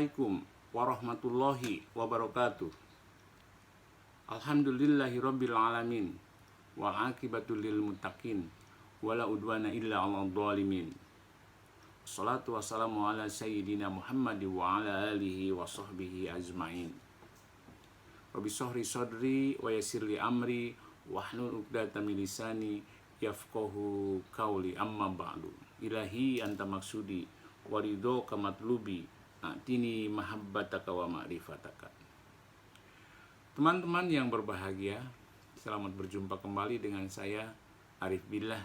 Assalamualaikum warahmatullahi wabarakatuh. Alhamdulillahirabbil alamin wal aqibatu lil muttaqin wala udwana illa 'alal zalimin. Wassalatu wassalamu ala sayyidina Muhammad wa ala alihi wa sahbihi ajma'in. Rabbi shrah sadri wa yassir li amri wahlul 'uqdatam min lisani yafqahu qawli, amma ba'du. Ilahi anta maksudi waridhoka matlubi atini mahabbataka wa ma'rifataka. Teman-teman yang berbahagia, selamat berjumpa kembali dengan saya Arif Billah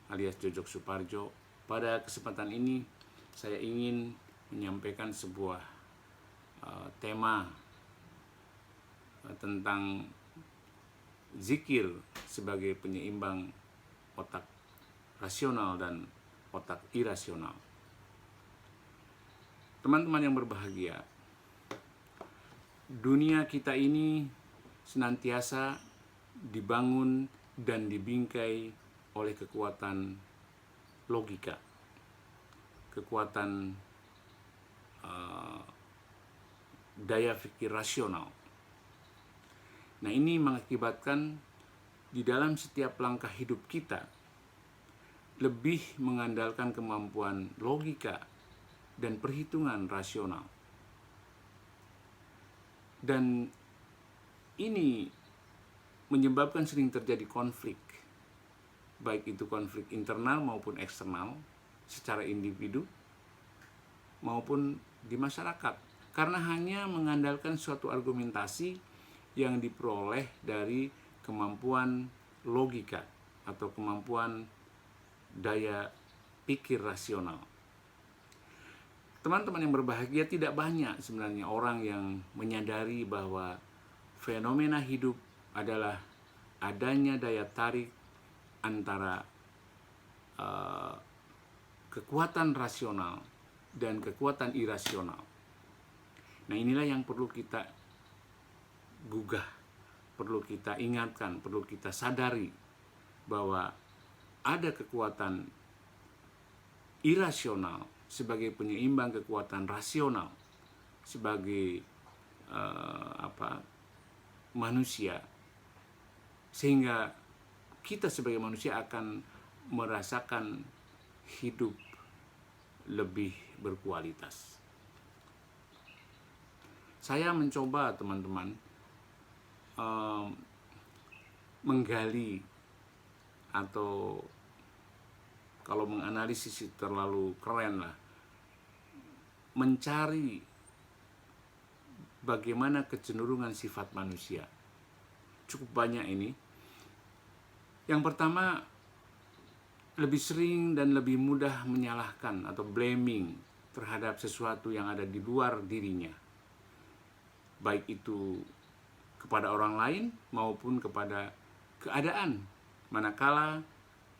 alias Jojok Suparjo. Pada kesempatan ini saya ingin menyampaikan sebuah tema tentang zikir sebagai penyeimbang otak rasional dan otak irasional. Teman-teman yang berbahagia, dunia kita ini senantiasa dibangun dan dibingkai oleh kekuatan logika, kekuatan daya pikir rasional. Nah, ini mengakibatkan di dalam setiap langkah hidup kita lebih mengandalkan kemampuan logika dan perhitungan rasional. Dan ini menyebabkan sering terjadi konflik, baik itu konflik internal maupun eksternal, secara individu maupun di masyarakat, karena hanya mengandalkan suatu argumentasi yang diperoleh dari kemampuan logika atau kemampuan daya pikir rasional. Teman-teman yang berbahagia, tidak banyak sebenarnya orang yang menyadari bahwa fenomena hidup adalah adanya daya tarik antara kekuatan rasional dan kekuatan irasional. Nah, inilah yang perlu kita gugah, perlu kita ingatkan, perlu kita sadari bahwa ada kekuatan irasional sebagai penyeimbang kekuatan rasional sebagai manusia, sehingga kita sebagai manusia akan merasakan hidup lebih berkualitas. Saya mencoba, teman-teman, menggali atau kalau menganalisis terlalu keren lah, mencari bagaimana kecenderungan sifat manusia. Cukup banyak ini. Yang pertama, lebih sering dan lebih mudah menyalahkan atau blaming terhadap sesuatu yang ada di luar dirinya, baik itu kepada orang lain maupun kepada keadaan, manakala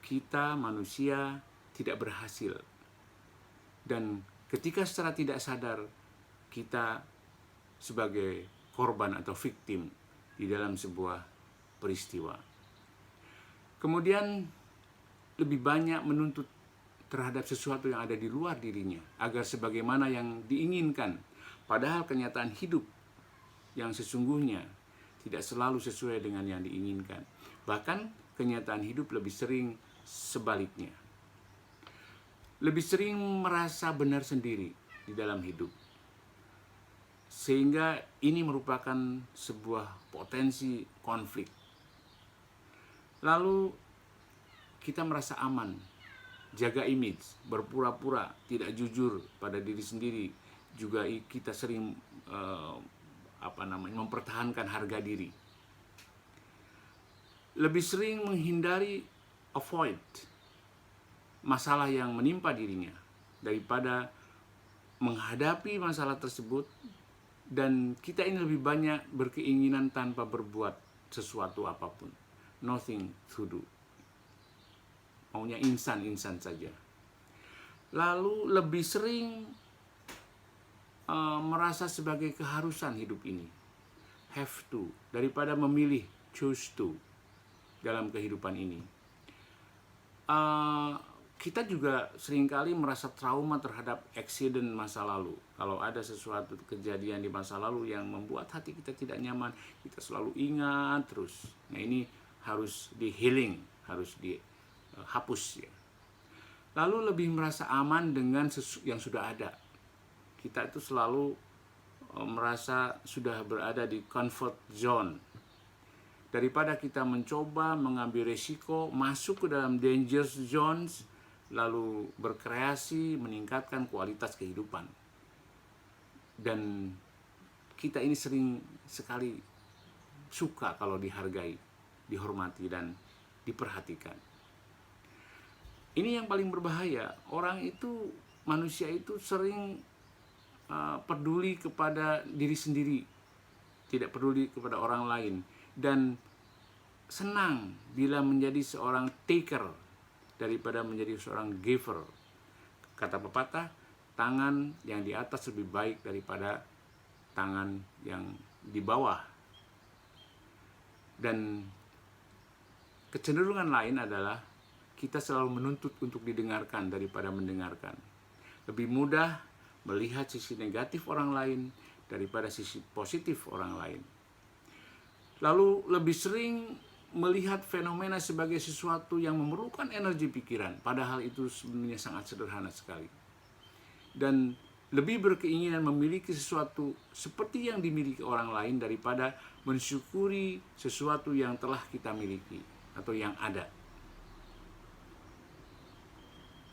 kita manusia tidak berhasil. Dan ketika secara tidak sadar kita sebagai korban atau victim di dalam sebuah peristiwa. Kemudian lebih banyak menuntut terhadap sesuatu yang ada di luar dirinya agar sebagaimana yang diinginkan, padahal kenyataan hidup yang sesungguhnya tidak selalu sesuai dengan yang diinginkan. Bahkan kenyataan hidup lebih sering sebaliknya. Lebih sering merasa benar sendiri di dalam hidup. Sehingga ini merupakan sebuah potensi konflik. Lalu kita merasa aman, jaga image, berpura-pura tidak jujur pada diri sendiri. Juga kita sering mempertahankan harga diri. Lebih sering menghindari, avoid masalah yang menimpa dirinya daripada menghadapi masalah tersebut. Dan kita ini lebih banyak berkeinginan tanpa berbuat sesuatu apapun, nothing to do, maunya insan saja. Lalu lebih sering merasa sebagai keharusan hidup ini, have to, daripada memilih, choose to, dalam kehidupan ini. kita juga seringkali merasa trauma terhadap accident masa lalu. Kalau ada sesuatu kejadian di masa lalu yang membuat hati kita tidak nyaman, kita selalu ingat terus. Nah, ini harus di healing, harus dihapus ya. Lalu lebih merasa aman dengan yang sudah ada. Kita itu selalu merasa sudah berada di comfort zone. Daripada kita mencoba mengambil resiko, masuk ke dalam danger zones, lalu berkreasi, meningkatkan kualitas kehidupan. Dan kita ini sering sekali suka kalau dihargai, dihormati, dan diperhatikan. Ini yang paling berbahaya. Manusia itu sering peduli kepada diri sendiri, tidak peduli kepada orang lain, dan senang bila menjadi seorang taker daripada menjadi seorang giver. Kata pepatah, tangan yang di atas lebih baik daripada tangan yang di bawah. Dan kecenderungan lain adalah kita selalu menuntut untuk didengarkan daripada mendengarkan. Lebih mudah melihat sisi negatif orang lain daripada sisi positif orang lain. Lalu lebih sering melihat fenomena sebagai sesuatu yang memerlukan energi pikiran, padahal itu sebenarnya sangat sederhana sekali. Dan lebih berkeinginan memiliki sesuatu seperti yang dimiliki orang lain daripada mensyukuri sesuatu yang telah kita miliki atau yang ada.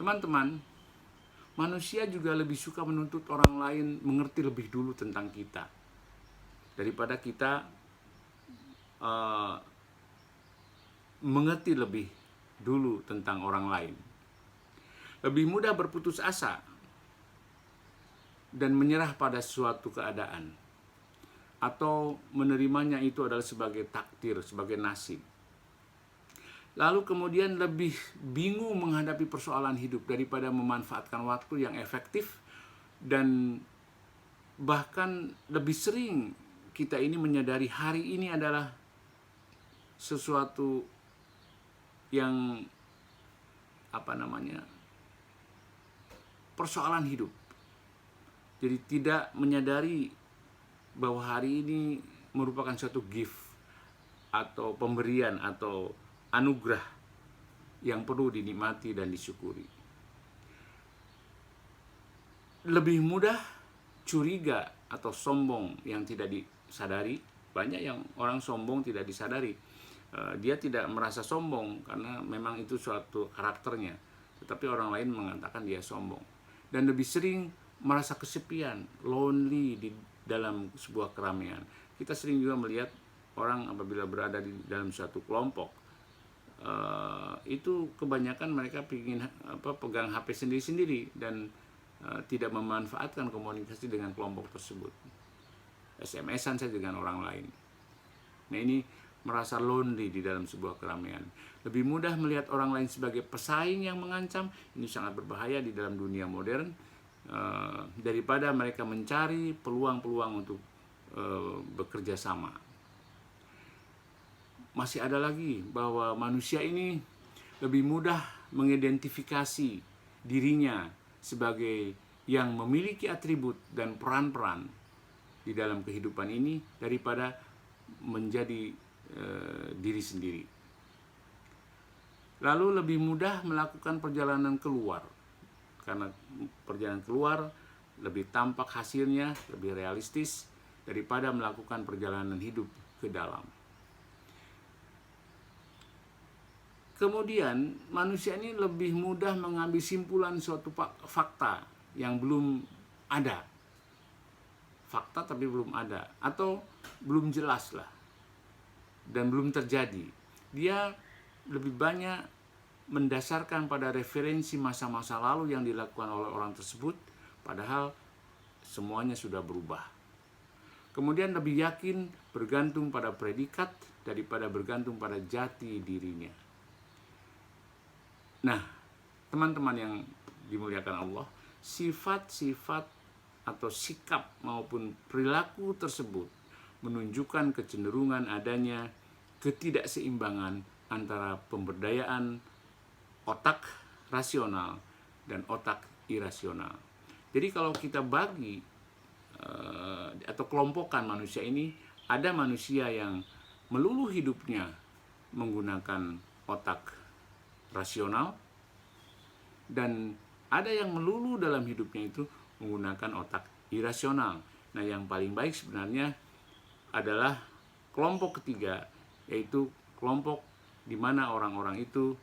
Teman-teman, manusia juga lebih suka menuntut orang lain mengerti lebih dulu tentang kita daripada kita mengerti lebih dulu tentang orang lain. Lebih mudah berputus asa dan menyerah pada suatu keadaan, atau menerimanya itu adalah sebagai takdir, sebagai nasib. Lalu kemudian lebih bingung menghadapi persoalan hidup daripada memanfaatkan waktu yang efektif, dan bahkan lebih sering kita ini menyadari hari ini adalah sesuatu yang persoalan hidup. Jadi tidak menyadari bahwa hari ini merupakan suatu gift atau pemberian atau anugerah yang perlu dinikmati dan disyukuri. Lebih mudah curiga atau sombong yang tidak disadari. Banyak yang orang sombong tidak disadari. Dia tidak merasa sombong karena memang itu suatu karakternya, tetapi orang lain mengatakan dia sombong. Dan lebih sering merasa kesepian, lonely di dalam sebuah keramaian. Kita sering juga melihat orang apabila berada di dalam suatu kelompok, itu kebanyakan mereka pegang HP sendiri-sendiri dan tidak memanfaatkan komunikasi dengan kelompok tersebut. SMS-an saja dengan orang lain. Nah, ini merasa lonely di dalam sebuah keramaian. Lebih mudah melihat orang lain sebagai pesaing yang mengancam. Ini sangat berbahaya di dalam dunia modern, daripada mereka mencari peluang-peluang untuk bekerja sama. Masih ada lagi bahwa manusia ini lebih mudah mengidentifikasi dirinya sebagai yang memiliki atribut dan peran-peran di dalam kehidupan ini daripada menjadi diri sendiri. Lalu lebih mudah melakukan perjalanan keluar, karena perjalanan keluar lebih tampak hasilnya, lebih realistis daripada melakukan perjalanan hidup ke dalam. Kemudian manusia ini lebih mudah mengambil simpulan suatu fakta yang belum ada. Fakta tapi belum ada, atau belum jelas lah, dan belum terjadi. Dia lebih banyak mendasarkan pada referensi masa-masa lalu yang dilakukan oleh orang tersebut, padahal semuanya sudah berubah. Kemudian lebih yakin bergantung pada predikat daripada bergantung pada jati dirinya. Nah, teman-teman yang dimuliakan Allah, sifat-sifat atau sikap maupun perilaku tersebut menunjukkan kecenderungan adanya ketidakseimbangan antara pemberdayaan otak rasional dan otak irasional. Jadi kalau kita bagi atau kelompokkan manusia ini, ada manusia yang melulu hidupnya menggunakan otak rasional, dan ada yang melulu dalam hidupnya itu menggunakan otak irasional. Nah, yang paling baik sebenarnya adalah kelompok ketiga, yaitu kelompok di mana orang-orang itu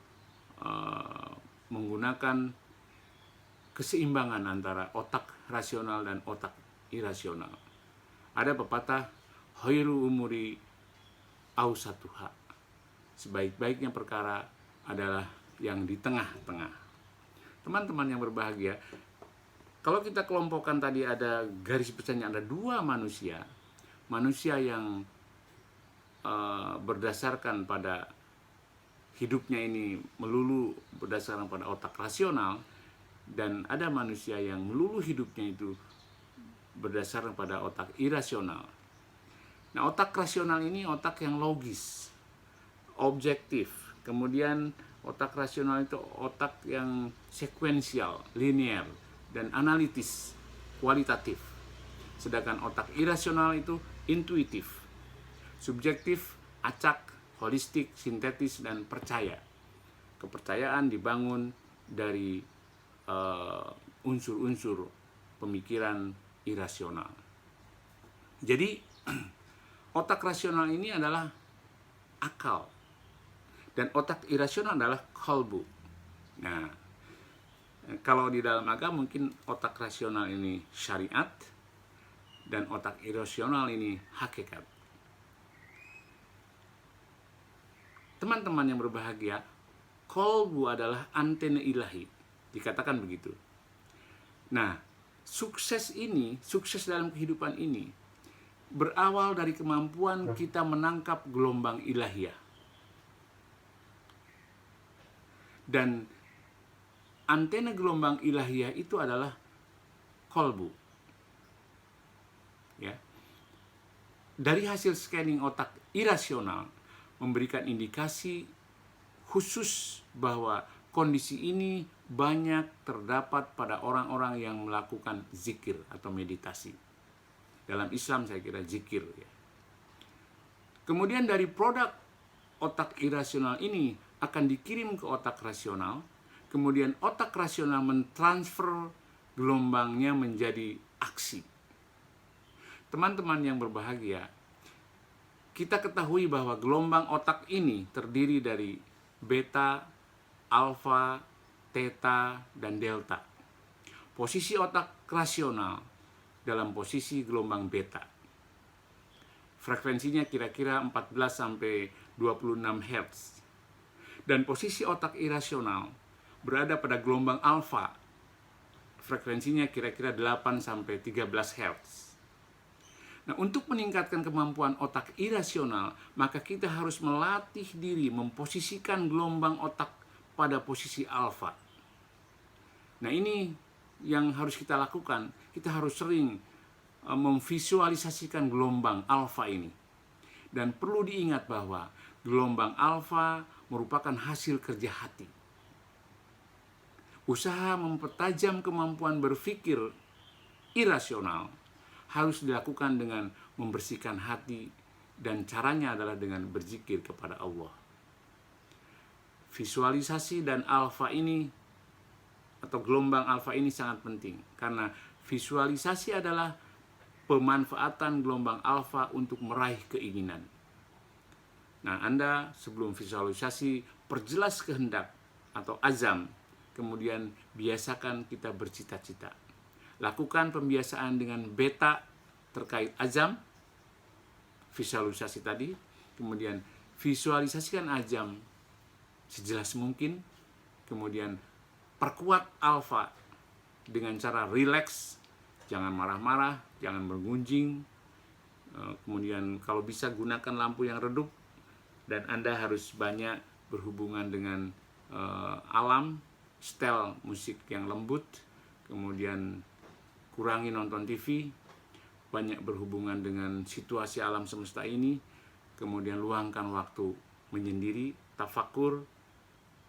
menggunakan keseimbangan antara otak rasional dan otak irasional. Ada pepatah, khairu umuri ausatuha, sebaik-baiknya perkara adalah yang di tengah-tengah. Teman-teman yang berbahagia, kalau kita kelompokkan tadi ada garis besarnya, ada dua manusia yang berdasarkan pada hidupnya ini melulu berdasarkan pada otak rasional, dan ada manusia yang melulu hidupnya itu berdasarkan pada otak irasional. Nah, otak rasional ini otak yang logis, objektif. Kemudian otak rasional itu otak yang sekuensial, linear, dan analitis, kualitatif. Sedangkan otak irasional itu intuitif, subjektif, acak, holistik, sintetis, dan percaya. Kepercayaan dibangun dari unsur-unsur pemikiran irasional. Jadi otak rasional ini adalah akal, dan otak irasional adalah qalbu. Nah, kalau di dalam agama mungkin otak rasional ini syariat, dan otak irasional ini hakikat. Teman-teman yang berbahagia, qalbu adalah antena ilahi, dikatakan begitu. Nah, sukses dalam kehidupan ini berawal dari kemampuan kita menangkap gelombang ilahiyah. Dan antena gelombang ilahiyah itu adalah qalbu. Ya. Dari hasil scanning otak irasional memberikan indikasi khusus bahwa kondisi ini banyak terdapat pada orang-orang yang melakukan zikir atau meditasi. Dalam Islam saya kira zikir. Ya. Kemudian dari produk otak irasional ini akan dikirim ke otak rasional. Kemudian otak rasional mentransfer gelombangnya menjadi aksi. Teman-teman yang berbahagia, kita ketahui bahwa gelombang otak ini terdiri dari beta, alfa, theta, dan delta. Posisi otak rasional dalam posisi gelombang beta. Frekuensinya kira-kira 14-26 Hz. Dan posisi otak irasional berada pada gelombang alfa. Frekuensinya kira-kira 8-13 Hz. Nah, untuk meningkatkan kemampuan otak irasional, maka kita harus melatih diri memposisikan gelombang otak pada posisi alfa. Nah, ini yang harus kita lakukan. Kita harus sering memvisualisasikan gelombang alfa ini. Dan perlu diingat bahwa gelombang alfa merupakan hasil kerja hati. Usaha mempertajam kemampuan berpikir irasional harus dilakukan dengan membersihkan hati, dan caranya adalah dengan berzikir kepada Allah. Visualisasi dan alfa ini atau gelombang alfa ini sangat penting, karena visualisasi adalah pemanfaatan gelombang alfa untuk meraih keinginan. Nah, Anda sebelum visualisasi perjelas kehendak atau azam, kemudian biasakan kita bercita-cita. Lakukan pembiasaan dengan beta terkait azam, visualisasi tadi, kemudian visualisasikan azam sejelas mungkin, kemudian perkuat alfa dengan cara rileks, jangan marah-marah, jangan bergunjing, kemudian kalau bisa gunakan lampu yang redup, dan Anda harus banyak berhubungan dengan alam, setel musik yang lembut, kemudian kurangi nonton TV, banyak berhubungan dengan situasi alam semesta ini, kemudian luangkan waktu menyendiri, tafakur,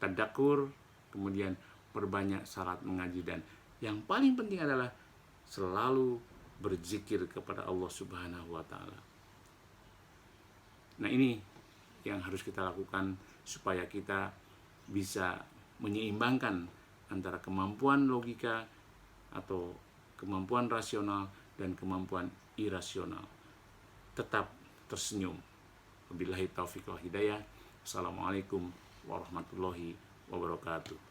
tadakur, kemudian perbanyak salat mengaji, dan yang paling penting adalah selalu berzikir kepada Allah Subhanahu wa taala. Nah, ini yang harus kita lakukan supaya kita bisa menyeimbangkan antara kemampuan logika atau kemampuan rasional dan kemampuan irasional. Tetap tersenyum. Wabillahi taufiq wal hidayah. Assalamualaikum warahmatullahi wabarakatuh.